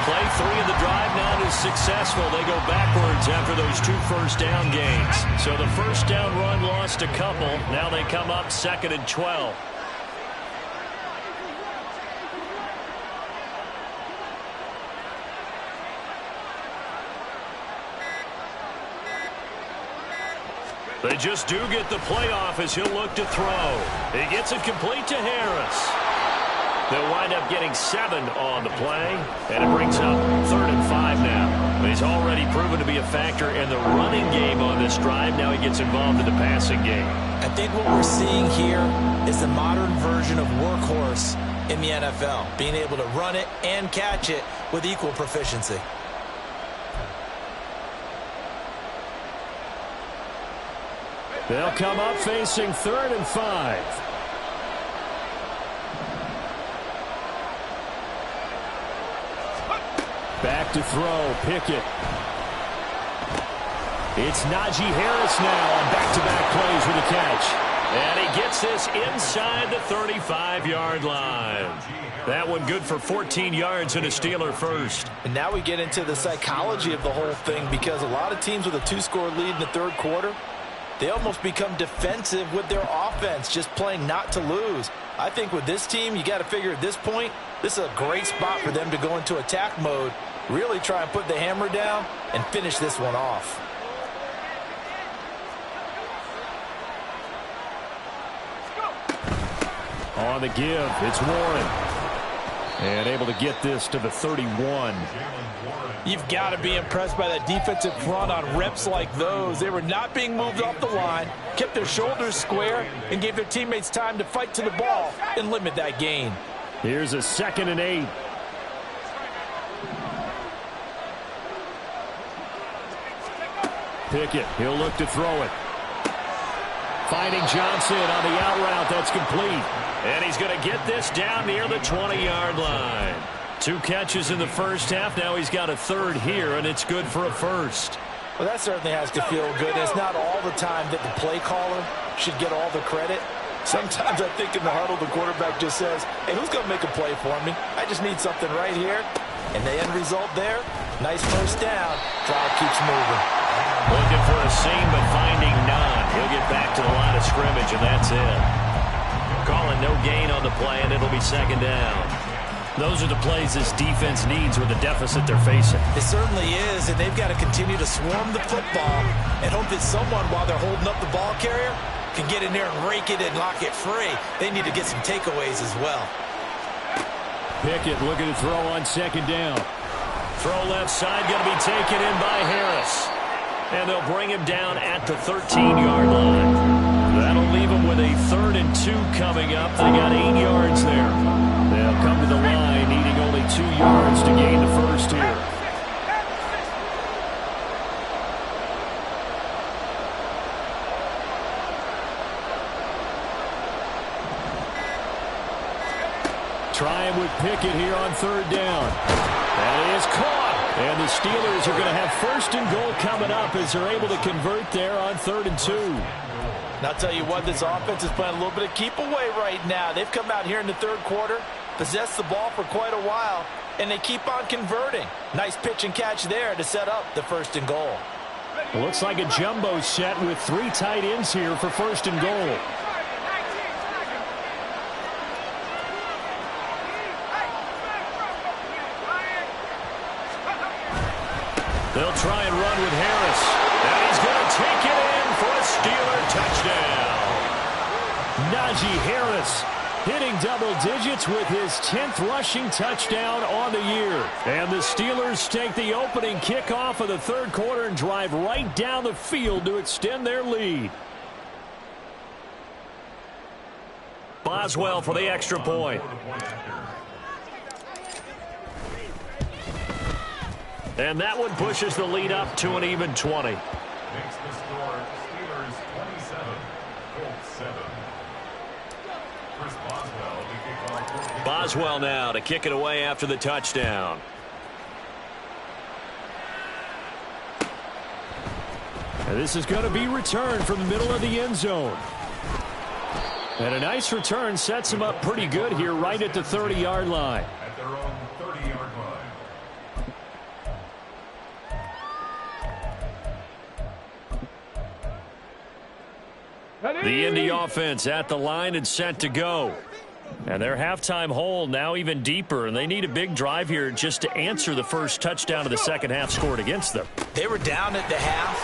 [SPEAKER 1] Play 3 of the drive not as successful. They go backwards after those 2 first down gains. So the first down run lost a couple. Now they come up 2nd and 12. They just do get the playoff as he'll look to throw. He gets it complete to Harris. They'll wind up getting 7 on the play, and it brings up 3rd and 5 now. He's already proven to be a factor in the running game on this drive. Now he gets involved in the passing game.
[SPEAKER 3] I think what we're seeing here is the modern version of workhorse in the NFL, being able to run it and catch it with equal proficiency.
[SPEAKER 1] They'll come up facing 3rd and 5. Back to throw, Pickett. It's Najee Harris now on back-to-back plays with a catch. And he gets this inside the 35-yard line. That one good for 14 yards and a Steeler first.
[SPEAKER 3] And now we get into the psychology of the whole thing, because a lot of teams with a 2-score lead in the third quarter, they almost become defensive with their offense, just playing not to lose. I think with this team, you got to figure at this point, this is a great spot for them to go into attack mode, really try and put the hammer down and finish this one off.
[SPEAKER 1] On the give, it's Warren. And able to get this to the 31.
[SPEAKER 3] You've got to be impressed by that defensive front on reps like those. They were not being moved off the line, kept their shoulders square, and gave their teammates time to fight to the ball and limit that gain.
[SPEAKER 1] Here's a 2nd and 8. Pickett, he'll look to throw it. Finding Johnson on the out route. That's complete. And he's going to get this down near the 20-yard line. 2 catches in the first half. Now he's got a 3rd here, and it's good for a first.
[SPEAKER 3] Well, that certainly has to feel good. It's not all the time that the play caller should get all the credit. Sometimes I think in the huddle, the quarterback just says, hey, who's going to make a play for me? I just need something right here. And the end result there, nice first down. Drive keeps moving.
[SPEAKER 1] Looking for a seam, but finding none. He'll get back to the line of scrimmage, and that's it. Calling no gain on the play, and it'll be 2nd down. Those are the plays this defense needs with the deficit they're facing.
[SPEAKER 3] It certainly is, and they've got to continue to swarm the football and hope that someone, while they're holding up the ball carrier, can get in there and rake it and lock it free. They need to get some takeaways as well.
[SPEAKER 1] Pickett looking to throw on 2nd down. Throw left side, going to be taken in by Harris. And they'll bring him down at the 13-yard line. That'll leave him with a 3rd and 2 coming up. They got 8 yards there. They'll come to the line, needing only 2 yards to gain the first here. Trying with Pickett here on 3rd down. That is caught. And the Steelers are going to have 1st and goal coming up as they're able to convert there on 3rd and 2.
[SPEAKER 3] And I'll tell you what, this offense is playing a little bit of keep away right now. They've come out here in the third quarter, possessed the ball for quite a while, and they keep on converting. Nice pitch and catch there to set up the 1st and goal.
[SPEAKER 1] It looks like a jumbo set with 3 tight ends here for 1st and goal. They'll try and run with Harris. And he's going to take it in for a Steeler touchdown. Najee Harris hitting double digits with his 10th rushing touchdown on the year. And the Steelers take the opening kickoff of the third quarter and drive right down the field to extend their lead. Boswell for the extra point. And that one pushes the lead up to an even 20.
[SPEAKER 5] Makes the score Steelers 27, Colts 7. Chris Boswell to kick off.
[SPEAKER 1] Boswell now to kick it away after the touchdown. And this is going to be returned from the middle of the end zone. And a nice return sets him up pretty good here right at the 30-yard line.
[SPEAKER 5] At their own 30-yard line.
[SPEAKER 1] The Indy offense at the line and set to go. And their halftime hole now even deeper, and they need a big drive here just to answer the first touchdown of the second half scored against them.
[SPEAKER 3] They were down at the half.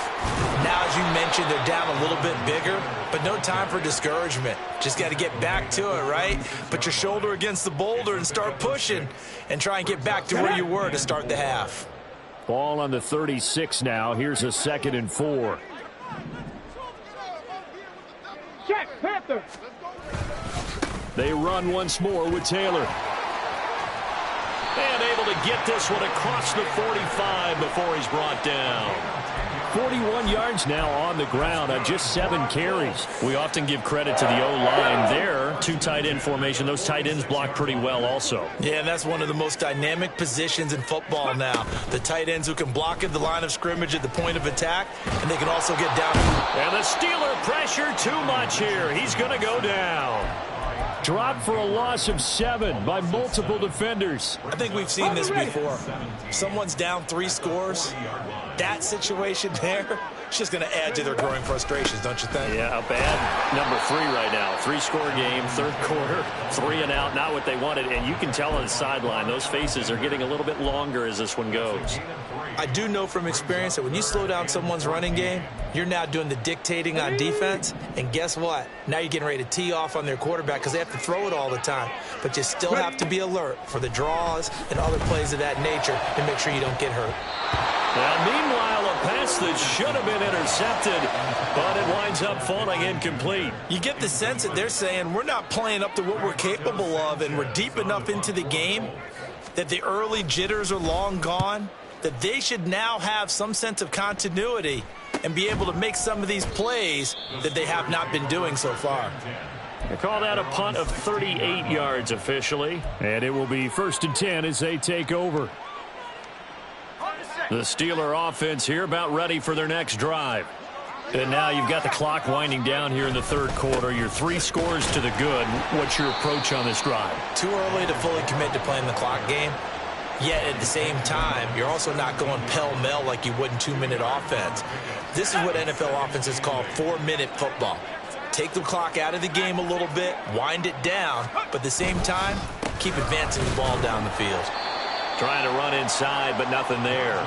[SPEAKER 3] Now, as you mentioned, they're down a little bit bigger, but no time for discouragement. Just got to get back to it, right? Put your shoulder against the boulder and start pushing and try and get back to where you were to start the half.
[SPEAKER 1] Ball on the 36 now. Here's a 2nd and 4.
[SPEAKER 2] Check, Panther.
[SPEAKER 1] They run once more with Taylor. And able to get this one across the 45 before he's brought down. 41 yards now on the ground on just 7 carries. We often give credit to the O-line there. 2 tight end formation. Those tight ends block pretty well also.
[SPEAKER 3] Yeah, and that's one of the most dynamic positions in football now. The tight ends who can block at the line of scrimmage at the point of attack, and they can also get down.
[SPEAKER 1] And the Steeler pressure too much here. He's going to go down. Dropped for a loss of 7 by multiple defenders.
[SPEAKER 3] I think we've seen this before. Someone's down 3 scores. That situation there, it's just going to add to their growing frustrations, don't you think?
[SPEAKER 1] Yeah, a bad number 3 right now. 3-score game, 3rd quarter, 3 and out, not what they wanted. And you can tell on the sideline, those faces are getting a little bit longer as this one goes.
[SPEAKER 3] I do know from experience that when you slow down someone's running game, you're now doing the dictating on defense. And guess what? Now you're getting ready to tee off on their quarterback because they have to throw it all the time. But you still have to be alert for the draws and other plays of that nature to make sure you don't get hurt.
[SPEAKER 1] Now, meanwhile, a pass that should have been intercepted, but it winds up falling incomplete.
[SPEAKER 3] You get the sense that they're saying we're not playing up to what we're capable of, and we're deep enough into the game that the early jitters are long gone, that they should now have some sense of continuity and be able to make some of these plays that they have not been doing so far.
[SPEAKER 1] They call that a punt of 38 yards officially, and it will be 1st and 10 as they take over. The Steeler offense here about ready for their next drive. And now you've got the clock winding down here in the 3rd quarter. You're 3 scores to the good. What's your approach on this drive?
[SPEAKER 3] Too early to fully commit to playing the clock game. Yet at the same time, you're also not going pell-mell like you would in 2-minute offense. This is what NFL offenses call 4-minute football. Take the clock out of the game a little bit, wind it down, but at the same time, keep advancing the ball down the field.
[SPEAKER 1] Trying to run inside, but nothing there.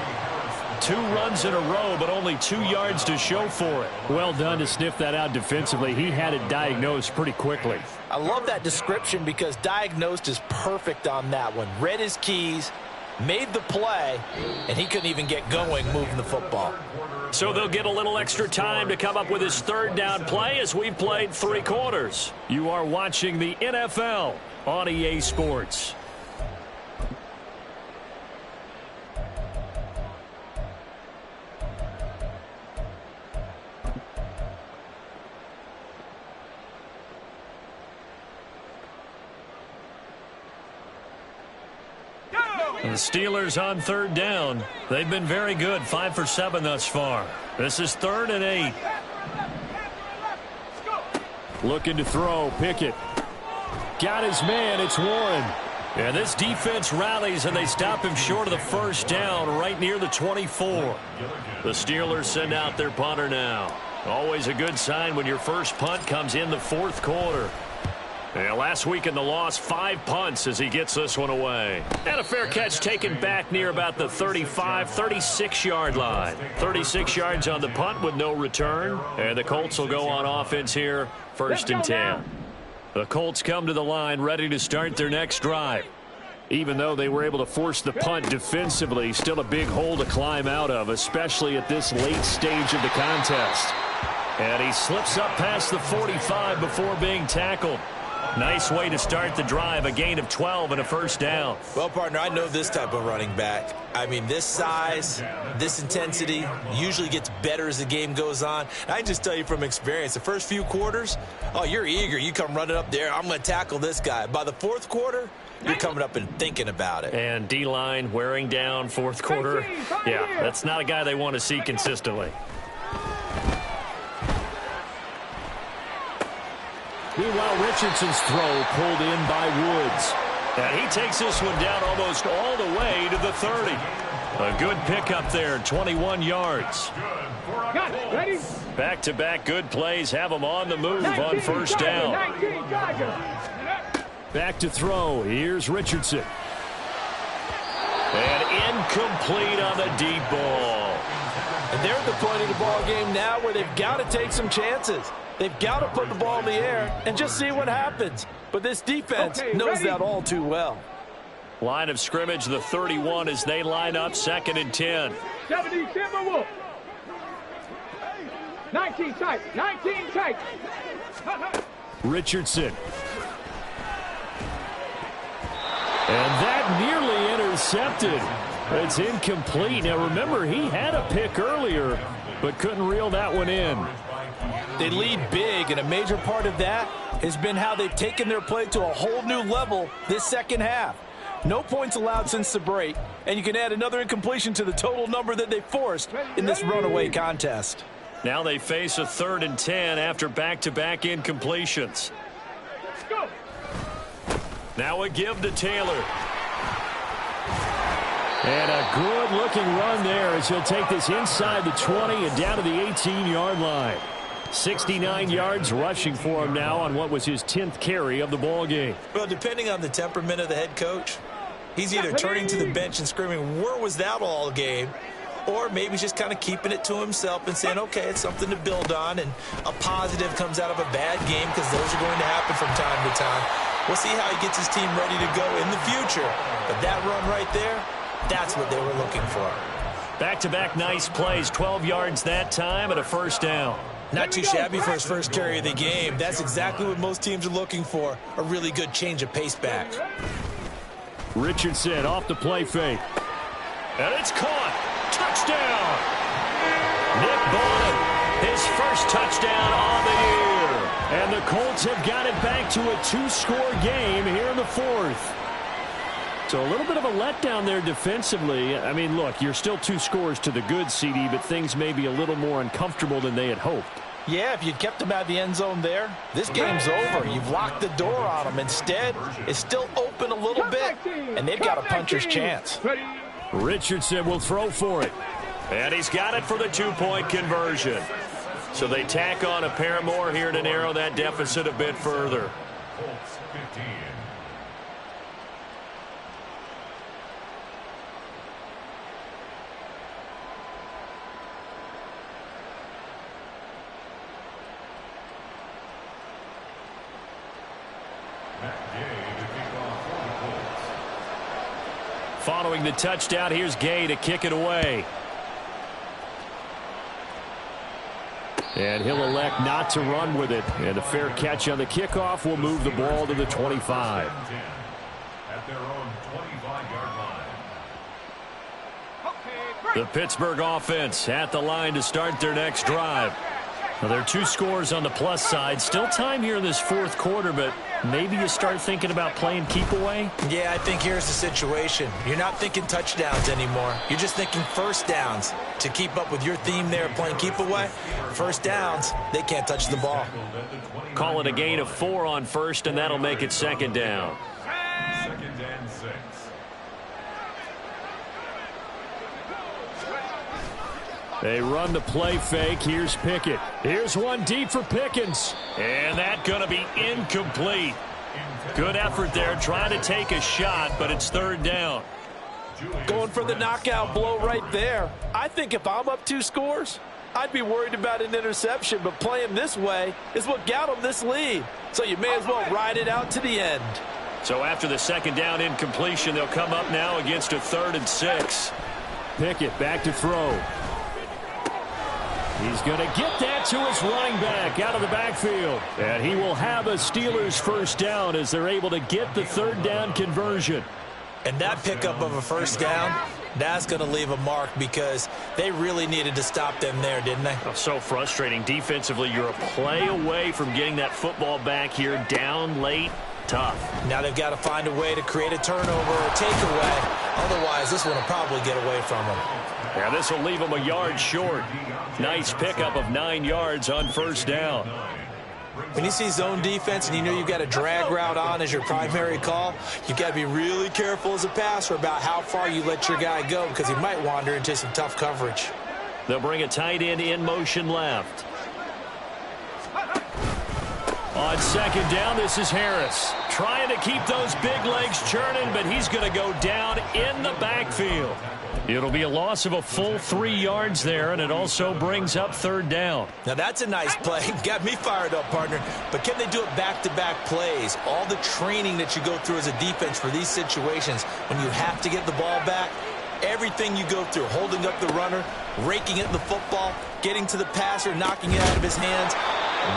[SPEAKER 1] 2 runs in a row, but only 2 yards to show for it. Well done to sniff that out defensively. He had it diagnosed pretty quickly.
[SPEAKER 3] I love that description because diagnosed is perfect on that one. Read his keys, made the play, and he couldn't even get going moving the football.
[SPEAKER 1] So they'll get a little extra time to come up with his 3rd down play as we've played 3 quarters. You are watching the NFL on EA Sports. The Steelers on 3rd down. They've been very good, 5 for 7 thus far. This is 3rd and 8. Looking to throw, Pickett. Got his man, it's Warren. And this defense rallies and they stop him short of the 1st down right near the 24. The Steelers send out their punter now. Always a good sign when your first punt comes in the 4th quarter. Yeah, last week in the loss, 5 punts as he gets this one away. And a fair catch taken back near about the 35, 36-yard line. 36 yards on the punt with no return. And the Colts will go on offense here, 1st and 10. The Colts come to the line ready to start their next drive. Even though they were able to force the punt defensively, still a big hole to climb out of, especially at this late stage of the contest. And he slips up past the 45 before being tackled. Nice way to start the drive, a gain of 12 and a 1st down.
[SPEAKER 3] Well, partner, I know this type of running back. I mean, this size, this intensity usually gets better as the game goes on. I can just tell you from experience, the first few quarters, oh, you're eager. You come running up there, I'm going to tackle this guy. By the 4th quarter, you're coming up and thinking about it.
[SPEAKER 1] And D-line wearing down 4th quarter. Yeah, that's not a guy they want to see consistently. Meanwhile, Richardson's throw pulled in by Woods. And he takes this one down almost all the way to the 30. A good pickup there, 21 yards. Back-to-back good plays have him on the move on 1st down. Back to throw. Here's Richardson. And incomplete on the deep ball.
[SPEAKER 3] And they're at the point of the ball game now where they've got to take some chances. They've got to put the ball in the air and just see what happens. But this defense knows that all too well.
[SPEAKER 1] Line of scrimmage, the 31 as they line up, 2nd and 10.
[SPEAKER 2] 19 tight, 19 tight.
[SPEAKER 1] Richardson. And that nearly intercepted. It's incomplete. Now remember, he had a pick earlier. but couldn't reel that one in.
[SPEAKER 3] They lead big, and a major part of that has been how they've taken their play to a whole new level this second half. No points allowed since the break, and you can add another incompletion to the total number that they forced in this runaway contest.
[SPEAKER 1] Now they face a 3rd and 10 after back-to-back incompletions. Now a give to Taylor. And a good-looking run there as he'll take this inside the 20 and down to the 18-yard line. 69 yards rushing for him now on what was his 10th carry of the ball game.
[SPEAKER 3] Well, depending on the temperament of the head coach, he's either turning to the bench and screaming, "Where was that all game?" Or maybe just kind of keeping it to himself and saying, okay, it's something to build on, and a positive comes out of a bad game, because those are going to happen from time to time. We'll see how he gets his team ready to go in the future. But that run right there, that's what they were looking for.
[SPEAKER 1] Back-to-back nice plays, 12 yards that time and a first down.
[SPEAKER 3] Not too shabby for his first carry of the game. That's exactly what most teams are looking for, a really good change of pace back.
[SPEAKER 1] Richardson off the play fake. And it's caught. Touchdown. Nick Bowman, his first touchdown on the year. And the Colts have got it back to a 2-score game here in the 4th. So a little bit of a letdown there defensively. I mean, look, you're still 2 scores to the good, CD, but things may be a little more uncomfortable than they had hoped.
[SPEAKER 3] Yeah, if you'd kept them out of the end zone there, this game's over. You've locked the door on them. Instead, it's still open a little bit, and they've got a puncher's chance.
[SPEAKER 1] Richardson will throw for it. And he's got it for the 2-point conversion. So they tack on a pair more here to narrow that deficit a bit further.
[SPEAKER 5] Colts 15.
[SPEAKER 1] Following the touchdown, here's Gay to kick it away. And he'll elect not to run with it. And a fair catch on the kickoff will move the ball to the 25.
[SPEAKER 5] At their own 25-yard line.
[SPEAKER 1] The Pittsburgh offense at the line to start their next drive. Now, there are 2 scores on the plus side. Still time here in this 4th quarter, but maybe you start thinking about playing keep away?
[SPEAKER 3] Yeah, I think here's the situation. You're not thinking touchdowns anymore. You're just thinking first downs. To keep up with your theme there, playing keep away, first downs, they can't touch the ball.
[SPEAKER 1] Call it a gain of 4 on first, and that'll make it 2nd down.
[SPEAKER 5] 2nd and 6.
[SPEAKER 1] They run the play fake. Here's Pickett. Here's one deep for Pickens. And that's going to be incomplete. Good effort there trying to take a shot, but it's 3rd down.
[SPEAKER 3] Going for the knockout blow right there. I think if I'm up 2 scores, I'd be worried about an interception, but playing this way is what got them this lead. So you may as well ride it out to the end.
[SPEAKER 1] So after the 2nd down incompletion, they'll come up now against a 3rd and 6. Pickett back to throw. He's going to get that to his running back out of the backfield. And he will have a Steelers first down as they're able to get the 3rd down conversion.
[SPEAKER 3] And that pickup of a first down, that's going to leave a mark because they really needed to stop them there, didn't they?
[SPEAKER 1] Oh, so frustrating. Defensively, you're a play away from getting that football back here down late. Tough.
[SPEAKER 3] Now they've got to find a way to create a turnover or takeaway. Otherwise, this one will probably get away from them.
[SPEAKER 1] Yeah, this will leave them a yard short. Nice pickup of 9 yards on first down.
[SPEAKER 3] When you see zone defense and you know you've got a drag route on as your primary call, you've got to be really careful as a passer about how far you let your guy go because he might wander into some tough coverage.
[SPEAKER 1] They'll bring a tight end in motion left. On 2nd down, this is Harris. Trying to keep those big legs churning, but he's going to go down in the backfield. It'll be a loss of a full 3 yards there, and it also brings up 3rd down.
[SPEAKER 3] Now, that's a nice play. Got me fired up, partner. But can they do it back-to-back plays? All the training that you go through as a defense for these situations, when you have to get the ball back, everything you go through, holding up the runner, raking at the football, getting to the passer, knocking it out of his hands,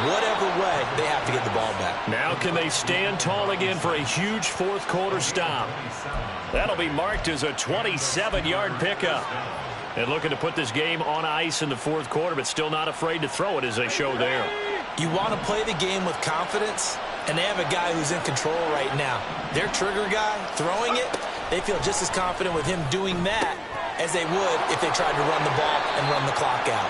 [SPEAKER 3] whatever way, they have to get the ball back.
[SPEAKER 1] Now can they stand tall again for a huge 4th quarter stop? That'll be marked as a 27-yard pickup. And looking to put this game on ice in the fourth quarter, but still not afraid to throw it as they show there.
[SPEAKER 3] You want to play the game with confidence, and they have a guy who's in control right now. Their trigger guy throwing it, they feel just as confident with him doing that as they would if they tried to run the ball and run the clock out.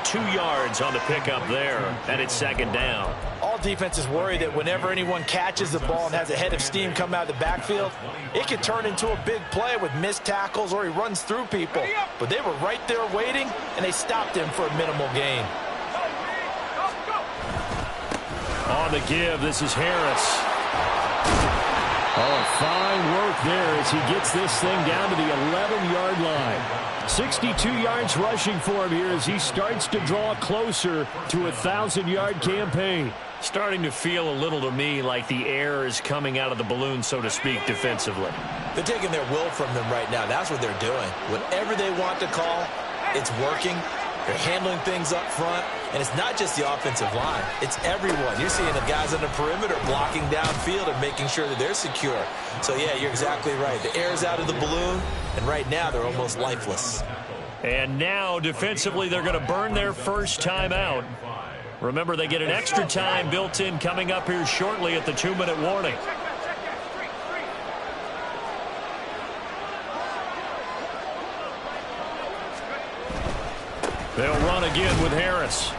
[SPEAKER 1] 2 yards on the pickup there, and it's second down.
[SPEAKER 3] All defenses worry that whenever anyone catches the ball and has a head of steam come out of the backfield, it can turn into a big play with missed tackles or he runs through people. But they were right there waiting, and they stopped him for a minimal gain.
[SPEAKER 1] On the give, this is Harris. Oh, fine work there as he gets this thing down to the 11-yard line. 62 yards rushing for him here as he starts to draw closer to a 1,000-yard campaign. Starting to feel a little to me like the air is coming out of the balloon, so to speak, defensively.
[SPEAKER 3] They're taking their will from them right now. That's what they're doing. Whatever they want to call, it's working. They're handling things up front, and it's not just the offensive line. It's everyone. You're seeing the guys on the perimeter blocking downfield and making sure that they're secure. So, yeah, you're exactly right. The air's out of the balloon, and right now they're almost lifeless.
[SPEAKER 1] And now, defensively, they're going to burn their first time out. Remember, they get an extra time built in coming up here shortly at the 2-minute warning. They'll run again with Harris.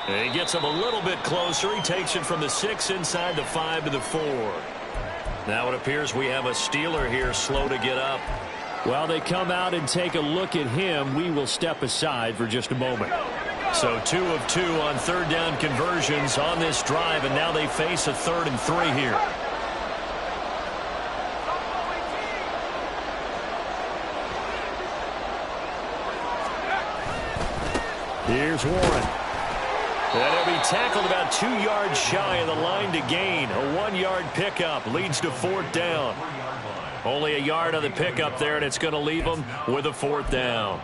[SPEAKER 1] And he gets him a little bit closer. He takes it from the 6 inside the 5 to the 4. Now it appears we have a Steeler here slow to get up. While they come out and take a look at him, we will step aside for just a moment. So 2 of 2 on third down conversions on this drive, and now they face a 3rd and 3 here. Here's Warren. And he'll be tackled about 2 yards shy of the line to gain. A 1-yard pickup leads to 4th down. Only a yard on the pickup there, and it's going to leave them with a 4th down.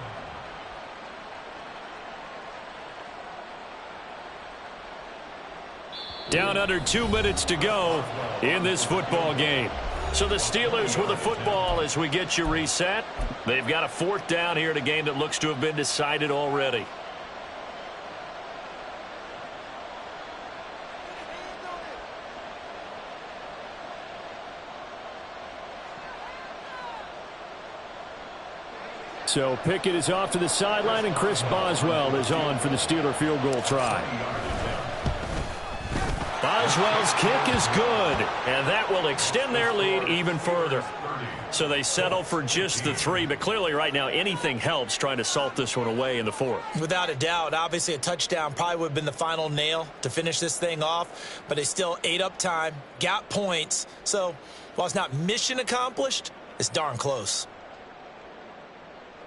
[SPEAKER 1] Down under 2 minutes to go in this football game. So the Steelers with the football as we get you reset. They've got a 4th down here in a game that looks to have been decided already. So Pickett is off to the sideline, and Chris Boswell is on for the Steeler field goal try. Boswell's kick is good, and that will extend their lead even further. So they settle for just the 3, but clearly right now anything helps trying to salt this one away in the 4th.
[SPEAKER 3] Without a doubt, obviously a touchdown probably would have been the final nail to finish this thing off, but they still ate up time, got points. So while it's not mission accomplished, it's darn close.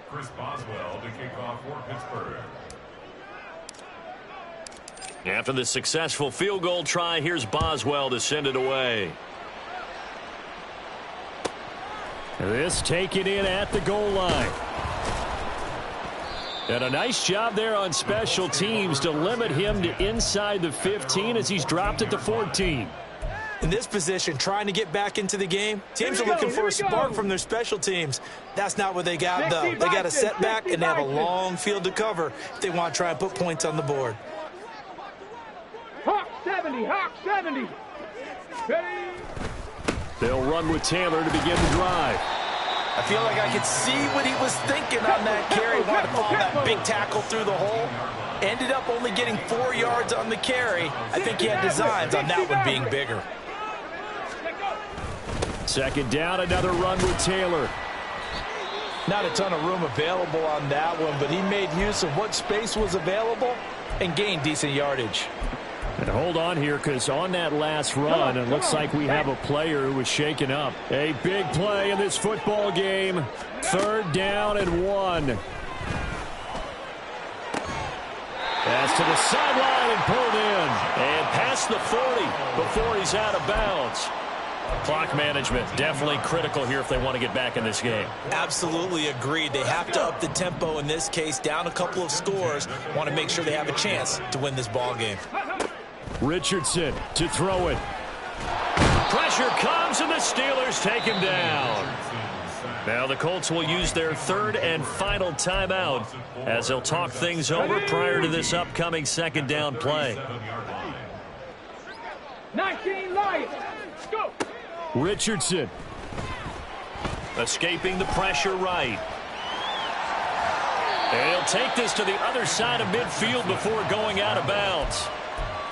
[SPEAKER 5] Chris Boswell to kick off for Pittsburgh.
[SPEAKER 1] After the successful field goal try, here's Boswell to send it away. This taken in at the goal line. And a nice job there on special teams to limit him to inside the 15 as he's dropped at the 14.
[SPEAKER 3] In this position, trying to get back into the game, teams are looking for a spark from their special teams. That's not what they got, though. They got a setback, and they have a long field to cover if they want to try and put points on the board.
[SPEAKER 2] Hawk 70, Hawk 70. Ready?
[SPEAKER 1] They'll run with Taylor to begin the drive.
[SPEAKER 3] I feel like I could see what he was thinking on that carry. Wanted to follow that big tackle through the hole. Ended up only getting 4 yards on the carry. I think he had designs on that one being bigger.
[SPEAKER 1] Second down, another run with Taylor.
[SPEAKER 3] Not a ton of room available on that one, but he made use of what space was available and gained decent yardage.
[SPEAKER 1] And hold on here, because on that last run, it looks like we have a player who was shaken up. A big play in this football game. 3rd down and 1. Pass to the sideline and pulled in. And past the 40 before he's out of bounds. Clock management definitely critical here if they want to get back in this game.
[SPEAKER 3] Absolutely agreed. They have to up the tempo in this case, down a couple of scores. Want to make sure they have a chance to win this ball game.
[SPEAKER 1] Richardson to throw it. Pressure comes, and the Steelers take him down. Now the Colts will use their third and final timeout as they'll talk things over prior to this upcoming second down play.
[SPEAKER 2] 19 Lions. Go.
[SPEAKER 1] Richardson escaping the pressure right. And he'll take this to the other side of midfield before going out of bounds.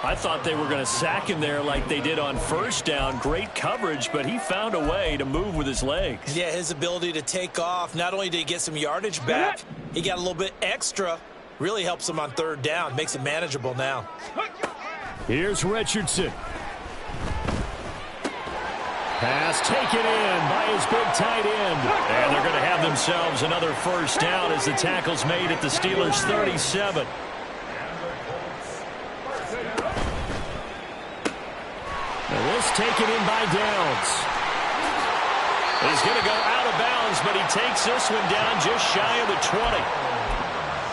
[SPEAKER 1] I thought they were going to sack him there like they did on first down. Great coverage, but he found a way to move with his legs.
[SPEAKER 3] Yeah, his ability to take off. Not only did he get some yardage back, he got a little bit extra. Really helps him on third down. Makes it manageable now.
[SPEAKER 1] Here's Richardson. Pass taken in by his big tight end. And they're going to have themselves another first down as the tackle's made at the Steelers' 37. Now this taken in by Downs. He's going to go out of bounds, but he takes this one down just shy of the 20.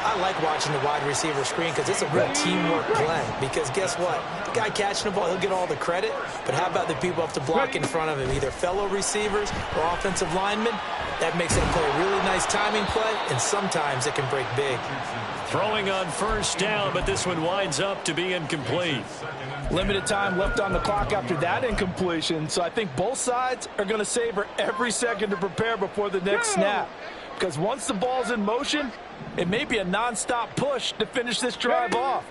[SPEAKER 3] I like watching the wide receiver screen because it's a real teamwork play. Because guess what? The guy catching the ball, he'll get all the credit. But how about the people up to block in front of him, either fellow receivers or offensive linemen? That makes it a really nice timing play, and sometimes it can break big.
[SPEAKER 1] Throwing on first down, but this one winds up to be incomplete.
[SPEAKER 6] Limited time left on the clock after that incompletion, so I think both sides are going to savor every second to prepare before the next snap. Because once the ball's in motion, it may be a non-stop push to finish this drive off.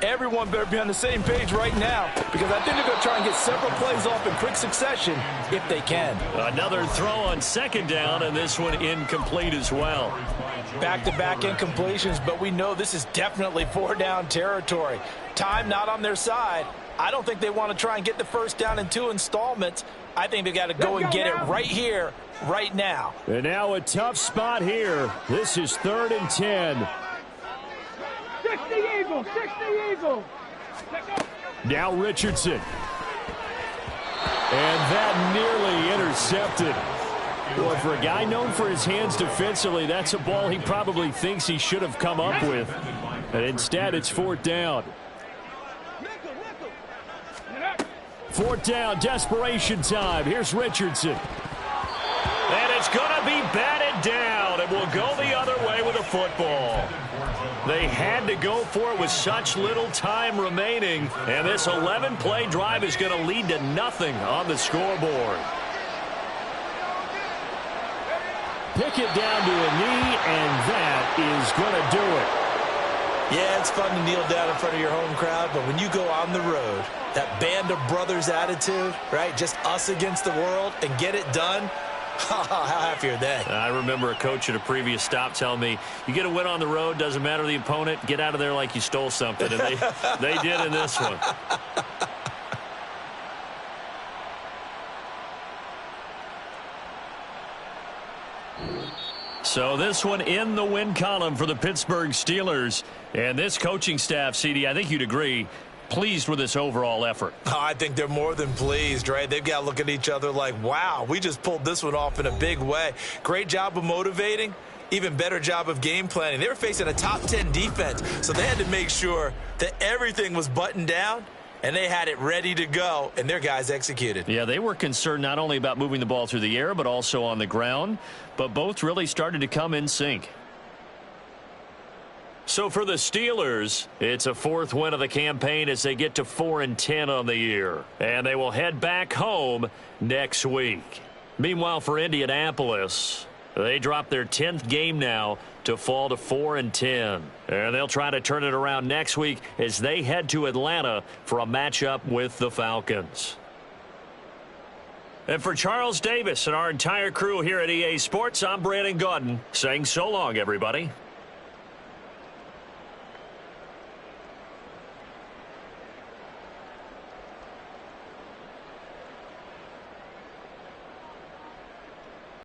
[SPEAKER 6] Everyone better be on the same page right now, because I think they're going to try and get several plays off in quick succession if they can.
[SPEAKER 1] Another throw on second down, and this one incomplete as well.
[SPEAKER 6] Back-to-back incompletions, but we know this is definitely four-down territory. Time not on their side. I don't think they want to try and get the first down in two installments. I think they got to go and get it right here, right now.
[SPEAKER 1] And now a tough spot here. This is 3rd and 10.
[SPEAKER 2] 60 Eagles, 60 Eagles.
[SPEAKER 1] Now Richardson. And that nearly intercepted. Boy, for a guy known for his hands defensively, that's a ball he probably thinks he should have come up with. And instead, it's 4th down. 4th down, desperation time. Here's Richardson. And it's going to be batted down. It will go the other way with a football. They had to go for it with such little time remaining. And this 11-play drive is going to lead to nothing on the scoreboard. Pick it down to a knee, and that is going to do it.
[SPEAKER 3] Yeah, it's fun to kneel down in front of your home crowd, but when you go on the road, that band of brothers attitude, right, just us against the world, and get it done, how happy are they?
[SPEAKER 1] I remember a coach at a previous stop telling me, you get a win on the road, doesn't matter the opponent, get out of there like you stole something, and they did in this one. So this one in the win column for the Pittsburgh Steelers. And this coaching staff, CD, I think you'd agree, pleased with this overall effort.
[SPEAKER 3] Oh, I think they're more than pleased, right? They've got to look at each other like, wow, we just pulled this one off in a big way. Great job of motivating. Even better job of game planning. They were facing a top 10 defense, so they had to make sure that everything was buttoned down, and they had it ready to go, and their guys executed.
[SPEAKER 1] Yeah, they were concerned not only about moving the ball through the air, but also on the ground. But both really started to come in sync. So for the Steelers, it's a 4th win of the campaign as they get to 4-10 on the year. And they will head back home next week. Meanwhile, for Indianapolis, they drop their 10th game now to fall to 4-10. And they'll try to turn it around next week as they head to Atlanta for a matchup with the Falcons. And for Charles Davis and our entire crew here at EA Sports, I'm Brandon Gaudin saying so long, everybody.